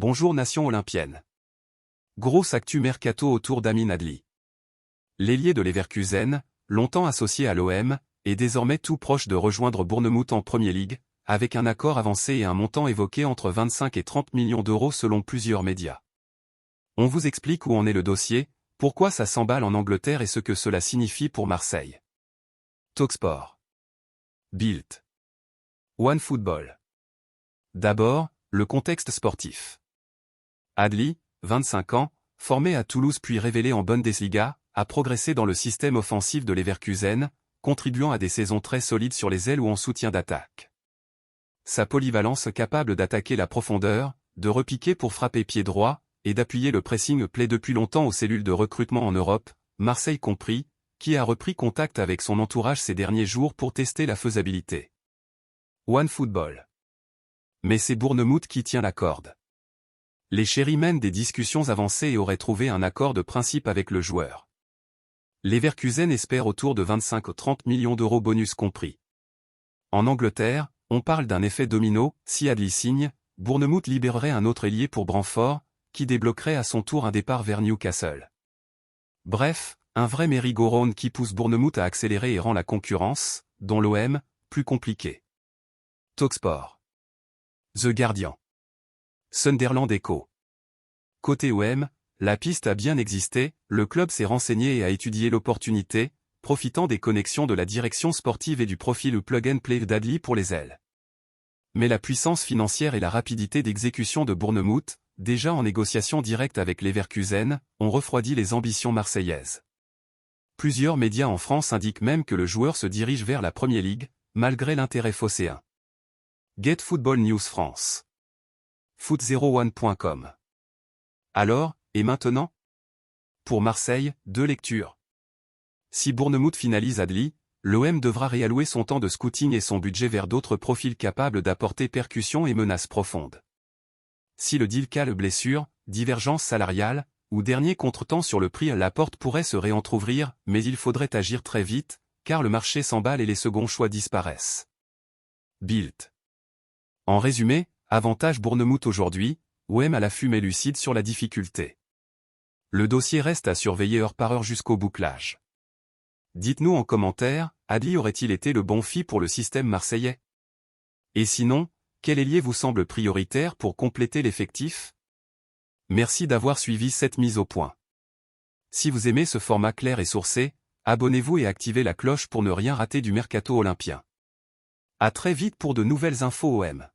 Bonjour nation olympienne. Grosse actu mercato autour d'Amin Adli. L'ailier de Leverkusen, longtemps associé à l'OM, est désormais tout proche de rejoindre Bournemouth en Premier League, avec un accord avancé et un montant évoqué entre 25 et 30 millions d'euros selon plusieurs médias. On vous explique où en est le dossier, pourquoi ça s'emballe en Angleterre et ce que cela signifie pour Marseille. Talksport. Bild. OneFootball. D'abord, le contexte sportif. Adli, 25 ans, formé à Toulouse puis révélé en Bundesliga, a progressé dans le système offensif de Leverkusen, contribuant à des saisons très solides sur les ailes ou en soutien d'attaque. Sa polyvalence capable d'attaquer la profondeur, de repiquer pour frapper pied droit, et d'appuyer le pressing plaît depuis longtemps aux cellules de recrutement en Europe, Marseille compris, qui a repris contact avec son entourage ces derniers jours pour tester la faisabilité. OneFootball. Mais c'est Bournemouth qui tient la corde. Les chéris mènent des discussions avancées et auraient trouvé un accord de principe avec le joueur. Leverkusen espère autour de 25-30 millions d'euros bonus compris. En Angleterre, on parle d'un effet domino, si Adli signe, Bournemouth libérerait un autre ailier pour Brentford, qui débloquerait à son tour un départ vers Newcastle. Bref, un vrai merry-go-round qui pousse Bournemouth à accélérer et rend la concurrence, dont l'OM, plus compliquée. Talksport. The Guardian. Sunderland Echo. Côté OM, la piste a bien existé, le club s'est renseigné et a étudié l'opportunité, profitant des connexions de la direction sportive et du profil plug-and-play d'Adli pour les ailes. Mais la puissance financière et la rapidité d'exécution de Bournemouth, déjà en négociation directe avec Leverkusen, ont refroidi les ambitions marseillaises. Plusieurs médias en France indiquent même que le joueur se dirige vers la Premier League, malgré l'intérêt phocéen. Get Football News France. Foot01.com. Alors, et maintenant? Pour Marseille, 2 lectures. Si Bournemouth finalise Adli, l'OM devra réallouer son temps de scouting et son budget vers d'autres profils capables d'apporter percussion et menaces profondes. Si le deal cale blessure, divergence salariale, ou dernier contretemps sur le prix, la porte pourrait se réentrouvrir, mais il faudrait agir très vite, car le marché s'emballe et les seconds choix disparaissent. Bild. En résumé, avantage Bournemouth aujourd'hui, OM à l'affût mais lucide sur la difficulté. Le dossier reste à surveiller heure par heure jusqu'au bouclage. Dites-nous en commentaire, Adli aurait-il été le bon fit pour le système marseillais? Et sinon, quel ailier vous semble prioritaire pour compléter l'effectif? Merci d'avoir suivi cette mise au point. Si vous aimez ce format clair et sourcé, abonnez-vous et activez la cloche pour ne rien rater du mercato olympien. À très vite pour de nouvelles infos OM.